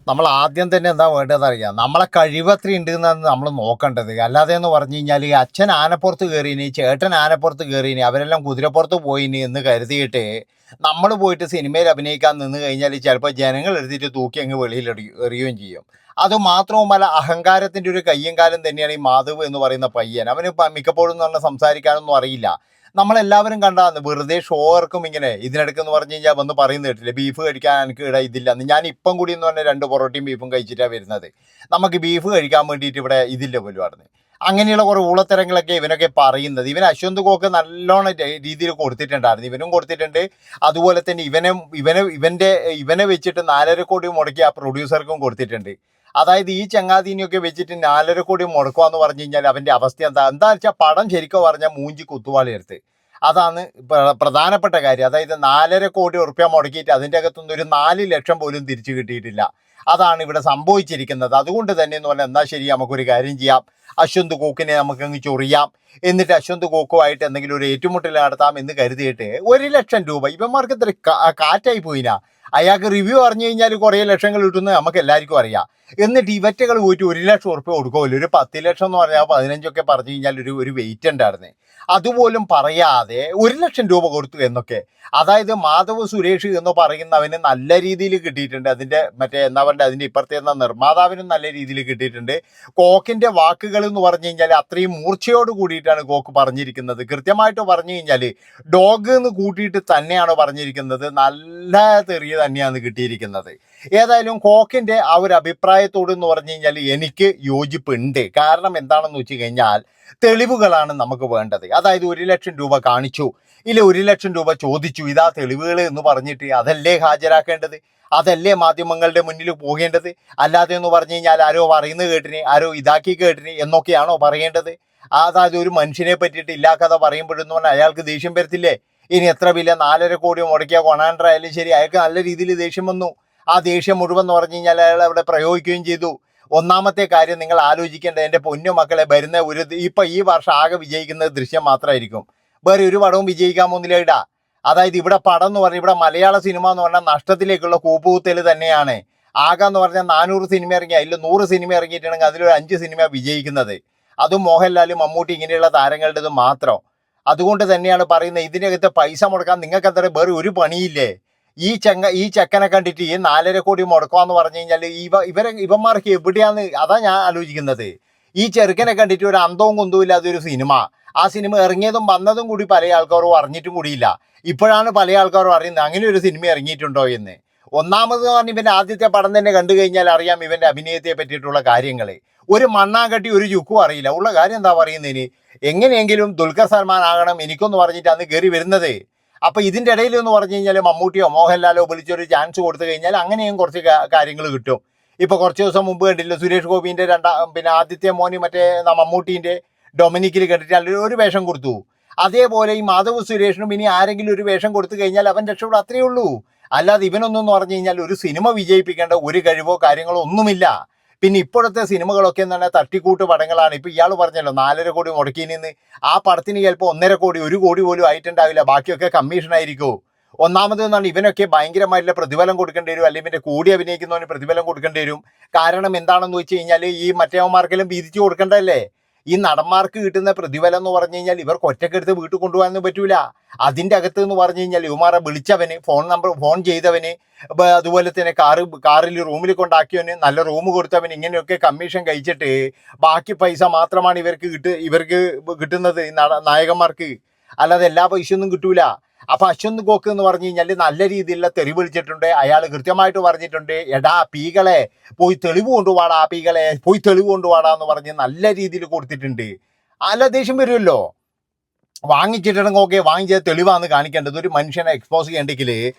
നമ്മൾ ആദ്യം തന്നെ എന്താ വേണ്ടതെന്ന് അറിയാം. നമ്മളെ കഴിവത്ര ഉണ്ട് എന്നാണ് നമ്മൾ നോക്കേണ്ടത്. അല്ലാതെ എന്ന് പറഞ്ഞു കഴിഞ്ഞാൽ ഈ അച്ഛൻ ആനപ്പുറത്ത് കയറീനി, ചേട്ടൻ ആനപ്പുറത്ത് കയറീനി, അവരെല്ലാം കുതിരപ്പുറത്ത് പോയിനി എന്ന് കരുതിയിട്ട് നമ്മൾ പോയിട്ട് സിനിമയിൽ അഭിനയിക്കാൻ നിന്ന് കഴിഞ്ഞാൽ ചിലപ്പോൾ ജനങ്ങൾ എടുത്തിട്ട് തൂക്കി അങ്ങ് വെളിയിൽ എറിയുകയും ചെയ്യും. അതുമാത്രവുമല്ല, അഹങ്കാരത്തിൻ്റെ ഒരു കയ്യും കാലം തന്നെയാണ് ഈ മാധവ് എന്ന് പറയുന്ന പയ്യൻ. അവന് മിക്കപ്പോഴും എന്ന് പറഞ്ഞാൽ സംസാരിക്കാനൊന്നും അറിയില്ല. നമ്മളെല്ലാവരും കണ്ടാന്ന് വെറുതെ ഷോർക്കും ഇങ്ങനെ ഇതിനിടയ്ക്ക് എന്ന് പറഞ്ഞു കഴിഞ്ഞാൽ വന്ന് പറയുന്നത് കേട്ടില്ലേ, ബീഫ് കഴിക്കാൻ എനിക്ക് ഇവിടെ ഇതില്ല എന്ന്. ഞാൻ ഇപ്പം കൂടി എന്ന് പറഞ്ഞാൽ 2 പൊറോട്ടയും ബീഫും കഴിച്ചിട്ടാണ് വരുന്നത്. നമുക്ക് ബീഫ് കഴിക്കാൻ വേണ്ടിയിട്ട് ഇവിടെ ഇതില്ല പോലും പറഞ്ഞ്. അങ്ങനെയുള്ള കുറേ ഊളത്തരങ്ങളൊക്കെ ഇവനൊക്കെ പറയുന്നത്. ഇവൻ അശ്വന്ത് കോക്ക് നല്ലോണം രീതിയിൽ കൊടുത്തിട്ടുണ്ടായിരുന്നു, ഇവനും കൊടുത്തിട്ടുണ്ട്. അതുപോലെ തന്നെ ഇവനെ വെച്ചിട്ട് 4.5 കോടി മുടക്കി ആ പ്രൊഡ്യൂസർക്കും കൊടുത്തിട്ടുണ്ട്. അതായത് ഈ ചങ്ങാതിനെയൊക്കെ വെച്ചിട്ട് 4.5 കോടി മുടക്കുക എന്ന് പറഞ്ഞു കഴിഞ്ഞാൽ അവൻ്റെ അവസ്ഥ എന്താ വെച്ചാൽ പടം ശരിക്കും പറഞ്ഞാൽ മൂഞ്ചി കുത്തുവാളി എടുത്ത്. അതാണ് പ്രധാനപ്പെട്ട കാര്യം. അതായത് 4.5 കോടി ഉറുപ്പ്യ മുടക്കിയിട്ട് അതിൻ്റെ അകത്തുനിന്ന് ഒരു 4 ലക്ഷം പോലും തിരിച്ചു കിട്ടിയിട്ടില്ല. അതാണ് ഇവിടെ സംഭവിച്ചിരിക്കുന്നത്. അതുകൊണ്ട് തന്നെ എന്ന് പറഞ്ഞാൽ എന്നാൽ ശരി, നമുക്കൊരു കാര്യം ചെയ്യാം, അശ്വന്ത് കോക്കിനെ നമുക്കങ്ങ് ചൊറിയാം, എന്നിട്ട് അശ്വന്ത് കോക്കുമായിട്ട് എന്തെങ്കിലും ഒരു ഏറ്റുമുട്ടൽ നടത്താം എന്ന് കരുതിയിട്ട് 1 ലക്ഷം രൂപ ഇവന്മാർക്ക് ഇത്ര കാറ്റായി പോയിനാ. അയാൾക്ക് റിവ്യൂ അറിഞ്ഞു കഴിഞ്ഞാൽ കുറേ ലക്ഷങ്ങൾ കിട്ടുന്നത് നമുക്ക് എല്ലാവർക്കും അറിയാം. എന്നിട്ട് ഇവറ്റകൾ പോയിട്ട് 1 ലക്ഷം ഉറുപ്പ്യ കൊടുക്കുമല്ലോ. ഒരു 10 ലക്ഷം എന്ന് പറഞ്ഞാൽ 15 പറഞ്ഞു കഴിഞ്ഞാൽ ഒരു വെയിറ്റ് ഉണ്ടായിരുന്നേ. അതുപോലും പറയാതെ 1 ലക്ഷം രൂപ കൊടുത്തു എന്നൊക്കെ. അതായത് മാധവ് സുരേഷ് എന്ന് പറയുന്നവന് നല്ല രീതിയിൽ കിട്ടിയിട്ടുണ്ട്. അതിൻ്റെ എന്താ പറയുക, അതിൻ്റെ ഇപ്പുറത്തെ നിർമ്മാതാവിനും നല്ല രീതിയിൽ കിട്ടിയിട്ടുണ്ട്. കോക്കിൻ്റെ വാക്കുകൾ എന്ന് പറഞ്ഞു കഴിഞ്ഞാൽ അത്രയും മൂർച്ചയോട് കൂടിയിട്ടാണ് കോക്ക് പറഞ്ഞിരിക്കുന്നത്. കൃത്യമായിട്ട് പറഞ്ഞു കഴിഞ്ഞാൽ ഡോഗ് എന്ന് കൂട്ടിയിട്ട് തന്നെയാണ് പറഞ്ഞിരിക്കുന്നത്. നല്ല തെറിയ തന്നെയാണ് കിട്ടിയിരിക്കുന്നത്. ഏതായാലും കോക്കിൻ്റെ ആ ഒരു അഭിപ്രായത്തോട് എന്ന് പറഞ്ഞു കഴിഞ്ഞാൽ എനിക്ക് യോജിപ്പുണ്ട്. കാരണം എന്താണെന്ന് വെച്ച് കഴിഞ്ഞാൽ തെളിവുകളാണ് നമുക്ക് വേണ്ടത്. അതായത് 1 ലക്ഷം രൂപ കാണിച്ചു, ഇല്ല 1 ലക്ഷം രൂപ ചോദിച്ചു, ഇതാ തെളിവുകൾ എന്ന് പറഞ്ഞിട്ട് അതല്ലേ ഹാജരാക്കേണ്ടത്, അതല്ലേ മാധ്യമങ്ങളുടെ മുന്നിൽ പോകേണ്ടത്. അല്ലാതെ എന്ന് പറഞ്ഞു കഴിഞ്ഞാൽ ആരോ പറയുന്നത് കേട്ടിന്, ആരോ ഇതാക്കി കേട്ടിന് എന്നൊക്കെയാണോ പറയേണ്ടത്? അതായത് ഒരു മനുഷ്യനെ പറ്റിയിട്ട് ഇല്ലാ കഥ പറയുമ്പോഴെന്ന് പറഞ്ഞാൽ അയാൾക്ക് ദേഷ്യം വരത്തില്ലേ? ഇനി എത്ര വലിയ 4.5 കോടി മുടക്കിയ കൊണാൻഡർ ആയാലും ശരി, അയാൾക്ക് നല്ല രീതിയിൽ ദേഷ്യം വന്നു. ആ ദേഷ്യം മുഴുവൻ എന്ന് പറഞ്ഞു കഴിഞ്ഞാൽ അയാൾ അവിടെ പ്രയോഗിക്കുകയും ചെയ്തു. ഒന്നാമത്തെ കാര്യം നിങ്ങൾ ആലോചിക്കേണ്ടത്, എൻ്റെ പൊന്നു മക്കളെ, വരുന്ന ഈ വർഷം ആകെ വിജയിക്കുന്നത് ദൃശ്യം മാത്രമായിരിക്കും. വേറെ ഒരു പടവും വിജയിക്കാൻ പോകുന്നില്ല ഇടാ. അതായത് ഇവിടെ പടം എന്ന് പറഞ്ഞാൽ, ഇവിടെ മലയാള സിനിമ എന്ന് പറഞ്ഞാൽ നഷ്ടത്തിലേക്കുള്ള കൂപ്പുകുത്തൽ തന്നെയാണ്. ആകെ എന്ന് പറഞ്ഞാൽ 400 സിനിമ ഇറങ്ങി, അതിൽ 100 സിനിമ ഇറങ്ങിയിട്ടുണ്ടെങ്കിൽ അതിലൊരു 5 സിനിമ വിജയിക്കുന്നത്. അതും മോഹൻലാൽ, മമ്മൂട്ടി ഇങ്ങനെയുള്ള താരങ്ങളുടേത് മാത്രം. അതുകൊണ്ട് തന്നെയാണ് പറയുന്നത്, ഇതിനകത്ത് പൈസ മുടക്കാൻ നിങ്ങൾക്ക് എന്താ വേറെ ഒരു പണിയില്ലേ? ഈ ചെക്കനെ കണ്ടിട്ട് ഈ 4.5 കോടി മുടക്കാന്ന് പറഞ്ഞു കഴിഞ്ഞാൽ ഇവന്മാർക്ക് എവിടെയാന്ന് അതാ ഞാൻ ആലോചിക്കുന്നത്. ഈ ചെറുക്കനെ കണ്ടിട്ട് ഒരു അന്തവും കുന്തവും ഇല്ലാതെ ഒരു സിനിമ, ആ സിനിമ ഇറങ്ങിയതും വന്നതും കൂടി പല ആൾക്കാരും അറിഞ്ഞിട്ടും കൂടിയില്ല. ഇപ്പോഴാണ് പല ആൾക്കാരും അറിയുന്നത് അങ്ങനെ ഒരു സിനിമ ഇറങ്ങിയിട്ടുണ്ടോ എന്ന്. ഒന്നാമത് പറഞ്ഞ് ഇവൻ്റെ ആദ്യത്തെ പടം തന്നെ കണ്ടു കഴിഞ്ഞാൽ അറിയാം ഇവൻ്റെ അഭിനയത്തെ പറ്റിയിട്ടുള്ള കാര്യങ്ങൾ. ഒരു മണ്ണാങ്കട്ടി ഒരു ചുക്കും അറിയില്ല. ഉള്ള കാര്യം എന്താ പറയുന്നതിന്, എങ്ങനെയെങ്കിലും ദുൽഖർ സൽമാൻ ആകണം എനിക്കൊന്ന് പറഞ്ഞിട്ട് അന്ന് കയറി വരുന്നത്. അപ്പോൾ ഇതിൻ്റെ ഇടയിൽ എന്ന് പറഞ്ഞു കഴിഞ്ഞാൽ മമ്മൂട്ടിയോ മോഹൻലാലോ വിളിച്ചൊരു ചാൻസ് കൊടുത്തു കഴിഞ്ഞാൽ അങ്ങനെയും കുറച്ച് കാര്യങ്ങൾ കിട്ടും. ഇപ്പോൾ കുറച്ച് ദിവസം മുമ്പ് കണ്ടില്ല, സുരേഷ് ഗോപിൻ്റെ ആദ്യത്തെ മോന് മമ്മൂട്ടീൻ്റെ ഡൊമിനിക്കിൽ കണ്ടിട്ട് ഒരു വേഷം കൊടുത്തു. അതേപോലെ ഈ മാധവ് സുരേഷിനും ഇനി ആരെങ്കിലും ഒരു വേഷം കൊടുത്തു കഴിഞ്ഞാൽ അവൻ രക്ഷപ്പെടും, അത്രയേ ഉള്ളൂ. അല്ലാതെ ഇവനൊന്നും പറഞ്ഞു കഴിഞ്ഞാൽ ഒരു സിനിമ വിജയിപ്പിക്കേണ്ട ഒരു കഴിവോ കാര്യങ്ങളോ ഒന്നുമില്ല. പിന്നെ ഇപ്പോഴത്തെ സിനിമകളൊക്കെ എന്ന് പറഞ്ഞാൽ തട്ടിക്കൂട്ട് പടങ്ങളാണ്. ഇപ്പോൾ ഇയാൾ പറഞ്ഞല്ലോ 4.5 കോടി മുടക്കിയെന്ന്. ആ പടത്തിന് ചിലപ്പോൾ 1.5 കോടി 1 കോടി പോലും ആയിട്ടുണ്ടാവില്ല, ബാക്കിയൊക്കെ കമ്മീഷനായിരിക്കും. ഒന്നാമത് എന്നാണ് ഇവനൊക്കെ ഭയങ്കരമായിട്ടുള്ള പ്രതിഫലം കൊടുക്കേണ്ടി വരും, അല്ലെങ്കിൽ ഇവൻ്റെ കൂടി അഭിനയിക്കുന്നവന് പ്രതിഫലം കൊടുക്കേണ്ടി വരും. കാരണം എന്താണെന്ന് വെച്ച് കഴിഞ്ഞാൽ ഈ മറ്റേവന്മാർക്കെല്ലാം വീതിച്ചു കൊടുക്കേണ്ടതല്ലേ. ഈ നടന്മാർക്ക് കിട്ടുന്ന പ്രതിഫലം എന്ന് പറഞ്ഞു കഴിഞ്ഞാൽ ഇവർക്ക് ഒറ്റക്കെടുത്ത് വീട്ടിൽ കൊണ്ടുപോകാനൊന്നും പറ്റൂല. അതിൻ്റെ അകത്ത് എന്ന് പറഞ്ഞു കഴിഞ്ഞാൽ ഇവന്മാരെ വിളിച്ചവന്, ഫോൺ ചെയ്തവന്, അതുപോലെ തന്നെ കാറിൽ റൂമിൽ കൊണ്ടാക്കിയവന്, നല്ല റൂം കൊടുത്തവന്, ഇങ്ങനെയൊക്കെ കമ്മീഷൻ കഴിച്ചിട്ട് ബാക്കി പൈസ മാത്രമാണ് ഇവർക്ക് കിട്ടുന്നത്, നായകന്മാർക്ക്. അല്ലാതെ എല്ലാ പൈസയൊന്നും കിട്ടൂല. അപ്പോൾ അശ്വന്ത് കോക്ക് എന്ന് പറഞ്ഞു കഴിഞ്ഞാൽ നല്ല രീതിയിലുള്ള തെറി വിളിച്ചിട്ടുണ്ട്. അയാൾ കൃത്യമായിട്ട് പറഞ്ഞിട്ടുണ്ട്, എടാ പീകളെ പോയി തെളിവ് കൊണ്ടുപോടാ, പീകളെ പോയി തെളിവ് കൊണ്ടുപോടാ എന്ന് പറഞ്ഞ് നല്ല രീതിയിൽ കൊടുത്തിട്ടുണ്ട്. അല്ല ദേഷ്യം വരുമല്ലോ. വാങ്ങിച്ചിട്ടുണ്ടെങ്കിൽ ഓക്കെ, വാങ്ങിച്ചത് തെളിവാണ് കാണിക്കേണ്ടത്. ഒരു മനുഷ്യനെ എക്സ്പോസ് ചെയ്യണ്ടെങ്കിൽ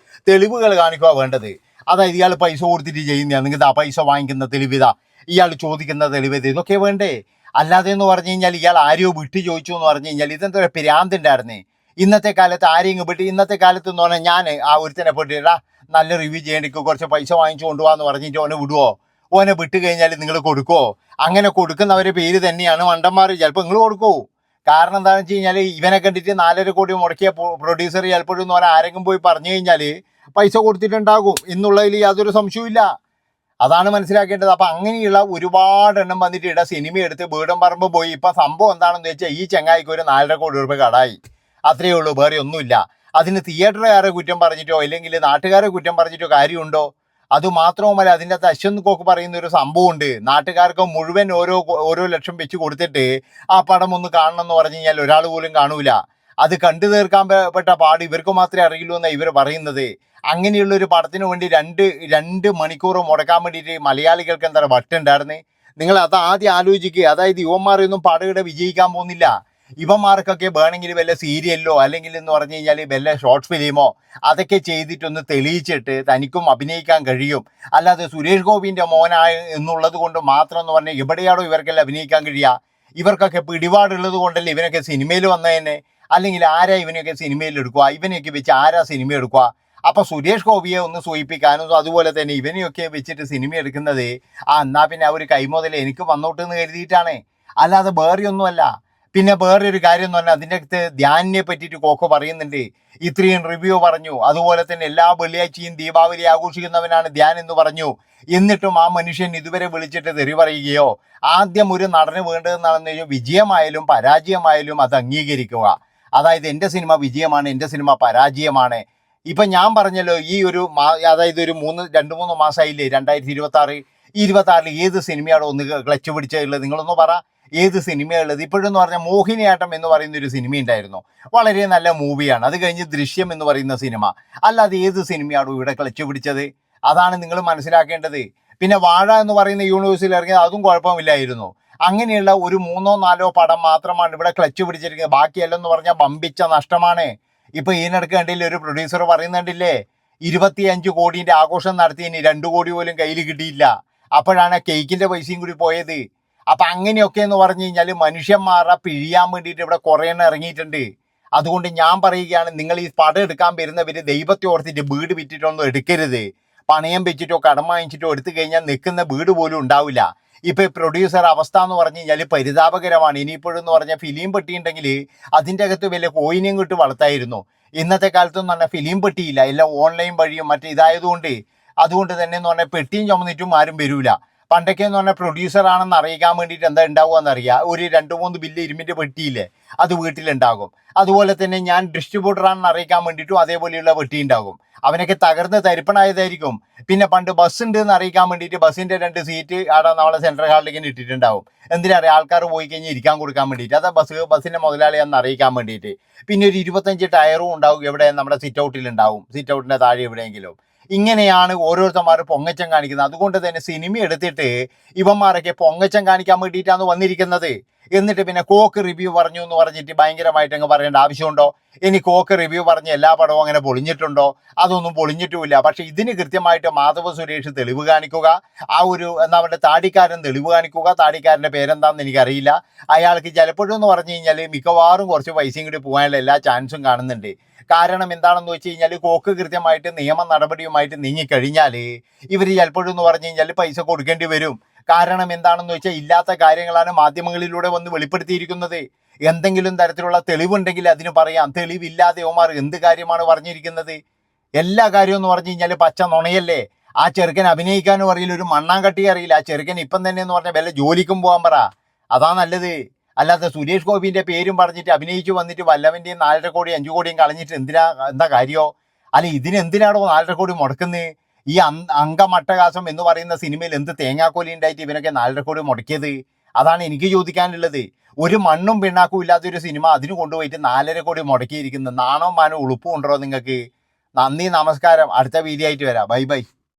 തെളിവുകൾ കാണിക്കുക വേണ്ടത്. അതായത് ഇയാൾ പൈസ കൊടുത്തിട്ട് ചെയ്യുന്നതാണ്, നിങ്ങൾക്ക് ആ പൈസ വാങ്ങിക്കുന്ന തെളിവിതാ, ഇയാൾ ചോദിക്കുന്ന തെളിവിത്, ഇതൊക്കെ വേണ്ടേ. അല്ലാതെ എന്ന് പറഞ്ഞു കഴിഞ്ഞാൽ ഇയാൾ ആരെയോ വിട്ടു ചോദിച്ചു എന്ന് പറഞ്ഞു കഴിഞ്ഞാൽ ഇതെന്താ പിരാന്തുണ്ടായിരുന്നേ. ഇന്നത്തെ കാലത്ത് ആരെയും വിട്ട്, ഇന്നത്തെ കാലത്ത് എന്ന് പറഞ്ഞാൽ ഞാൻ ആ ഒരുത്തനെ പെട്ടിട്ടാ നല്ല റിവ്യൂ ചെയ്യേണ്ടിക്കോ കുറച്ച് പൈസ വാങ്ങിച്ചു കൊണ്ടുപോകാന്ന് പറഞ്ഞിട്ട് ഓനെ വിടുവോ? ഓനെ വിട്ട് കഴിഞ്ഞാൽ നിങ്ങൾ കൊടുക്കുമോ? അങ്ങനെ കൊടുക്കുന്നവരെ പേര് തന്നെയാണ് മണ്ടന്മാർ. ചിലപ്പോൾ നിങ്ങൾ കൊടുക്കൂ. കാരണം എന്താണെന്ന് വെച്ച് കഴിഞ്ഞാൽ ഇവനെ കണ്ടിട്ട് 4.5 കോടി മുടക്കിയ പ്രൊഡ്യൂസർ ചിലപ്പോഴെന്ന് പറഞ്ഞാൽ ആരെങ്കിലും പോയി പറഞ്ഞു കഴിഞ്ഞാൽ പൈസ കൊടുത്തിട്ടുണ്ടാകും എന്നുള്ളതിൽ യാതൊരു സംശയവും ഇല്ല. അതാണ് മനസ്സിലാക്കേണ്ടത്. അപ്പൊ അങ്ങനെയുള്ള ഒരുപാട് എണ്ണം വന്നിട്ട് ഇവിടെ സിനിമ എടുത്ത് വീടും പറമ്പ് പോയി. ഇപ്പൊ സംഭവം എന്താണെന്ന് വെച്ചാൽ ഈ ചങ്ങായിക്ക് ഒരു 4.5 കോടി രൂപ കടായി, അത്രയേ ഉള്ളൂ, വേറെ ഒന്നുമില്ല. അതിന് തിയേറ്ററുകാരെ കുറ്റം പറഞ്ഞിട്ടോ അല്ലെങ്കിൽ നാട്ടുകാരെ കുറ്റം പറഞ്ഞിട്ടോ കാര്യമുണ്ടോ? അതുമാത്രവുമല്ല, അതിൻ്റെ അകത്ത് അശ്വന്ത് കോക്ക് പറയുന്ന ഒരു സംഭവമുണ്ട്. നാട്ടുകാർക്ക് മുഴുവൻ ഓരോ ലക്ഷം വെച്ച് കൊടുത്തിട്ട് ആ പടം ഒന്ന് കാണണം എന്ന് പറഞ്ഞു കഴിഞ്ഞാൽ ഒരാൾ പോലും കാണൂല. അത് കണ്ടു തീർക്കാൻ പെട്ട പാട് ഇവർക്ക് മാത്രമേ അറിയുള്ളൂ എന്നാണ് ഇവർ പറയുന്നത്. അങ്ങനെയുള്ള ഒരു പടത്തിന് വേണ്ടി രണ്ട് മണിക്കൂർ മുടക്കാൻ വേണ്ടിയിട്ട് മലയാളികൾക്ക് എന്താ വട്ടുണ്ടായിരുന്നേ? നിങ്ങൾ അത് ആദ്യം ആലോചിക്കുക. അതായത് യുവന്മാരൊന്നും പടയുടെ വിജയിക്കാൻ പോകുന്നില്ല. ഇവന്മാർക്കൊക്കെ വേണമെങ്കിൽ വല്ല സീരിയലിലോ അല്ലെങ്കിൽ എന്ന് പറഞ്ഞു കഴിഞ്ഞാൽ വല്ല ഷോർട്ട് ഫിലിമോ അതൊക്കെ ചെയ്തിട്ടൊന്ന് തെളിയിച്ചിട്ട് തനിക്കും അഭിനയിക്കാൻ കഴിയും. അല്ലാതെ സുരേഷ് ഗോപിൻ്റെ മോനായ എന്നുള്ളത് കൊണ്ട് മാത്രം എന്ന് പറഞ്ഞാൽ എവിടെയാണോ ഇവർക്കെല്ലാം അഭിനയിക്കാൻ കഴിയുക? ഇവർക്കൊക്കെ പിടിപാടുള്ളത് കൊണ്ടല്ലേ ഇവനൊക്കെ സിനിമയിൽ വന്നതന്നെ. അല്ലെങ്കിൽ ആരാ ഇവനെയൊക്കെ സിനിമയിൽ എടുക്കുക? ഇവനെയൊക്കെ വെച്ച് ആരാ സിനിമ എടുക്കുക? അപ്പൊ സുരേഷ് ഗോപിയെ ഒന്ന് സൂചിപ്പിക്കാനും അതുപോലെ തന്നെ ഇവനെയൊക്കെ വെച്ചിട്ട് സിനിമ എടുക്കുന്നത് എന്നാ പിന്നെ ആ ഒരു കൈമുതൽ എനിക്ക് വന്നോട്ട് എന്ന് കരുതിയിട്ടാണ്, അല്ലാതെ വേറെയൊന്നുമല്ല. പിന്നെ വേറൊരു കാര്യം എന്ന് പറഞ്ഞാൽ അതിൻ്റെ അകത്ത് ധ്യാനിനെ പറ്റിയിട്ട് കോക്കോ പറയുന്നുണ്ട്. ഇത്രയും റിവ്യൂ പറഞ്ഞു, അതുപോലെ തന്നെ എല്ലാ വെള്ളിയാഴ്ചയും ദീപാവലി ആഘോഷിക്കുന്നവനാണ് ധ്യാൻ എന്ന് പറഞ്ഞു. എന്നിട്ടും ആ മനുഷ്യൻ ഇതുവരെ വിളിച്ചിട്ട് തെറി പറയുകയോ? ആദ്യം ഒരു നടന് വേണ്ടതെന്നാണെന്ന് വെച്ചാൽ വിജയമായാലും പരാജയമായാലും അത് അംഗീകരിക്കുക. അതായത് എൻ്റെ സിനിമ വിജയമാണ്, എൻ്റെ സിനിമ പരാജയമാണ്. ഇപ്പം ഞാൻ പറഞ്ഞല്ലോ, ഈ ഒരു അതായത് ഒരു 2-3 മാസമായില്ലേ 2026 ഏത് സിനിമയാണോ ഒന്ന് ക്ലച്ച് പിടിച്ചുള്ളത്? നിങ്ങളൊന്ന് പറ, ഏത് സിനിമയുള്ളത്? ഇപ്പോഴെന്ന് പറഞ്ഞാൽ മോഹിനിയാട്ടം എന്ന് പറയുന്ന ഒരു സിനിമ ഉണ്ടായിരുന്നു, വളരെ നല്ല മൂവിയാണ്. അത് കഴിഞ്ഞ് ദൃശ്യം എന്ന് പറയുന്ന സിനിമ. അല്ലാതെ ഏത് സിനിമയാണോ ഇവിടെ ക്ലച്ച് പിടിച്ചത്? അതാണ് നിങ്ങൾ മനസ്സിലാക്കേണ്ടത്. പിന്നെ വാഴ എന്ന് പറയുന്ന യൂണിവേഴ്സിൽ ഇറങ്ങിയത് അതും കുഴപ്പമില്ലായിരുന്നു. അങ്ങനെയുള്ള ഒരു 3-4 പടം മാത്രമാണ് ഇവിടെ ക്ലച്ച് പിടിച്ചിരിക്കുന്നത്. ബാക്കിയെല്ലാം എന്ന് പറഞ്ഞാൽ വമ്പിച്ച നഷ്ടമാണ്. ഇപ്പൊ ഇതിനിടയ്ക്ക് കണ്ടില്ലേ, ഒരു പ്രൊഡ്യൂസർ പറയുന്നുണ്ടില്ലേ 25 കോടിന്റെ ആഘോഷം നടത്തിയതിന് 2 കോടി പോലും കയ്യിൽ കിട്ടിയില്ല. അപ്പോഴാണ് കേക്കിന്റെ പൈസയും കൂടി പോയത്. അപ്പൊ അങ്ങനെയൊക്കെ എന്ന് പറഞ്ഞു കഴിഞ്ഞാൽ മനുഷ്യന്മാരെ പിഴിയാൻ വേണ്ടിയിട്ട് ഇവിടെ കുറേ എണ്ണം ഇറങ്ങിയിട്ടുണ്ട്. അതുകൊണ്ട് ഞാൻ പറയുകയാണ്, നിങ്ങൾ ഈ പടം എടുക്കാൻ വരുന്നവര് ദൈവത്തെ ഓർത്തിട്ട് വീട് വിറ്റിട്ടൊന്നും എടുക്കരുത്. പണയം വെച്ചിട്ടോ കടം വാങ്ങിച്ചിട്ടോ എടുത്തു കഴിഞ്ഞാൽ നിൽക്കുന്ന വീട് പോലും ഉണ്ടാവില്ല. ഇപ്പൊ പ്രൊഡ്യൂസർ അവസ്ഥ എന്ന് പറഞ്ഞു കഴിഞ്ഞാൽ പരിതാപകരമാണ്. ഇനിയിപ്പോഴെന്ന് പറഞ്ഞാൽ ഫിലിം പെട്ടി ഉണ്ടെങ്കിൽ അതിൻ്റെ അകത്ത് വലിയ കോയിനെയും കിട്ടി വളർത്തായിരുന്നു. ഇന്നത്തെ കാലത്തൊന്നും പറഞ്ഞാൽ ഫിലിം പെട്ടിയില്ല, എല്ലാം ഓൺലൈൻ വഴിയും മറ്റേ ഇതായതുകൊണ്ട്. അതുകൊണ്ട് തന്നെ എന്ന് പറഞ്ഞാൽ പെട്ടിയും ചുമന്നിട്ടും ആരും വരൂല. പണ്ടൊക്കെ എന്ന് പറഞ്ഞാൽ പ്രൊഡ്യൂസർ ആണെന്ന് അറിയിക്കാൻ വേണ്ടിയിട്ട് എന്താ ഉണ്ടാവുക എന്നറിയാം, ഒരു 2-3 ബില്ല് ഇരുമ്പിൻ്റെ പെട്ടിയില്ലേ, അത് വീട്ടിലുണ്ടാകും. അതുപോലെ തന്നെ ഞാൻ ഡിസ്ട്രിബ്യൂട്ടർ ആണെന്ന് അറിയിക്കാൻ വേണ്ടിയിട്ടും അതേപോലെയുള്ള പെട്ടി ഉണ്ടാകും. അവനൊക്കെ തകർന്ന് തരിപ്പണായതായിരിക്കും. പിന്നെ പണ്ട് ബസ് ഉണ്ട് എന്ന് അറിയിക്കാൻ വേണ്ടിയിട്ട് ബസ്സിൻ്റെ 2 സീറ്റ് അവിടെ നമ്മളെ സെൻട്രൽ ഹാളിലേക്ക് ഇട്ടിട്ടുണ്ടാവും. എന്തിനറിയാം? ആൾക്കാർ പോയി കഴിഞ്ഞാൽ ഇരിക്കാൻ കൊടുക്കാൻ വേണ്ടിയിട്ട്. അത് ബസ്സിൻ്റെ മുതലാളിയാണെന്ന് അറിയിക്കാൻ വേണ്ടിയിട്ട്. പിന്നെ ഒരു 25 ടയറും ഉണ്ടാവും എവിടെ? നമ്മുടെ സിറ്റ് ഔട്ടിലുണ്ടാവും, സിറ്റ് ഔട്ടിൻ്റെ താഴെ എവിടെയെങ്കിലും. ഇങ്ങനെയാണ് ഓരോരുത്തന്മാർ പൊങ്ങച്ചം കാണിക്കുന്നത്. അതുകൊണ്ട് തന്നെ സിനിമ എടുത്തിട്ട് ഇവന്മാരൊക്കെ പൊങ്ങച്ചം കാണിക്കാൻ വേണ്ടിയിട്ടാണ് വന്നിരിക്കുന്നത്. എന്നിട്ട് പിന്നെ കോക്ക് റിവ്യൂ പറഞ്ഞു എന്ന് പറഞ്ഞിട്ട് ഭയങ്കരമായിട്ട് അങ്ങ് പറയേണ്ട ആവശ്യമുണ്ടോ? ഇനി കോക്ക് റിവ്യൂ പറഞ്ഞ് എല്ലാ പടവും അങ്ങനെ പൊളിഞ്ഞിട്ടുണ്ടോ? അതൊന്നും പൊളിഞ്ഞിട്ടുമില്ല. പക്ഷെ ഇതിന് കൃത്യമായിട്ട് മാധവ സുരേഷ് തെളിവ് കാണിക്കുക, ആ ഒരു എന്താ പറയുക താടിക്കാരൻ തെളിവ് കാണിക്കുക. താടിക്കാരൻ്റെ പേരെന്താണെന്ന് എനിക്കറിയില്ല. അയാൾക്ക് ചിലപ്പോഴും എന്ന് പറഞ്ഞു കഴിഞ്ഞാൽ മിക്കവാറും കുറച്ച് പൈസയും കൂടി പോകാനുള്ള എല്ലാ ചാൻസും കാണുന്നുണ്ട്. കാരണം എന്താണെന്ന് വെച്ച് കഴിഞ്ഞാൽ കോക്ക് കൃത്യമായിട്ട് നിയമ നടപടിയുമായിട്ട് നീങ്ങിക്കഴിഞ്ഞാൽ ഇവർ ചിലപ്പോഴും എന്ന് പറഞ്ഞു കഴിഞ്ഞാൽ പൈസ കൊടുക്കേണ്ടി വരും. കാരണം എന്താണെന്ന് വെച്ചാൽ ഇല്ലാത്ത കാര്യങ്ങളാണ് മാധ്യമങ്ങളിലൂടെ വന്ന് വെളിപ്പെടുത്തിയിരിക്കുന്നത്. എന്തെങ്കിലും തരത്തിലുള്ള തെളിവുണ്ടെങ്കിൽ അതിന് പറയാം. തെളിവില്ലാതെ ഓമാർ എന്ത് കാര്യമാണ് പറഞ്ഞിരിക്കുന്നത്? എല്ലാ കാര്യവും എന്ന് പറഞ്ഞു കഴിഞ്ഞാൽ പച്ച നുണയല്ലേ. ആ ചെറുക്കൻ അഭിനയിക്കാനും അറിയില്ല, ഒരു മണ്ണാങ്കട്ടി അറിയില്ല. ആ ചെറുക്കൻ ഇപ്പം തന്നെ എന്ന് പറഞ്ഞാൽ വല്ല ജോലിക്കും പോകാൻ പറ, അതാ നല്ലത്. അല്ലാതെ സുരേഷ് ഗോപിൻ്റെ പേരും പറഞ്ഞിട്ട് അഭിനയിച്ചു വന്നിട്ട് വല്ലവൻ്റെയും 4.5 കോടി 5 കോടിയും കളഞ്ഞിട്ട് എന്താ കാര്യമോ? അല്ല, ഇതിനെന്തിനാണോ 4.5 കോടി മുടക്കുന്നത്? ഈ അങ്കമട്ടകാസം എന്ന് പറയുന്ന സിനിമയിൽ എന്ത് തേങ്ങാക്കോലി ഉണ്ടായിട്ട് ഇവനൊക്കെ 4.5 കോടി മുടക്കിയത്? അതാണ് എനിക്ക് ചോദിക്കാനുള്ളത്. ഒരു മണ്ണും പിണ്ണാക്കും ഇല്ലാത്തൊരു സിനിമ അതിന് കൊണ്ടുപോയിട്ട് 4.5 കോടി മുടക്കിയിരിക്കുന്നത്. നാണോ മാനോ ഉളുപ്പും ഉണ്ടോ നിങ്ങൾക്ക്? നന്ദി, നമസ്കാരം. അടുത്ത വീഡിയോ ആയിട്ട് വരാം. Bye bye.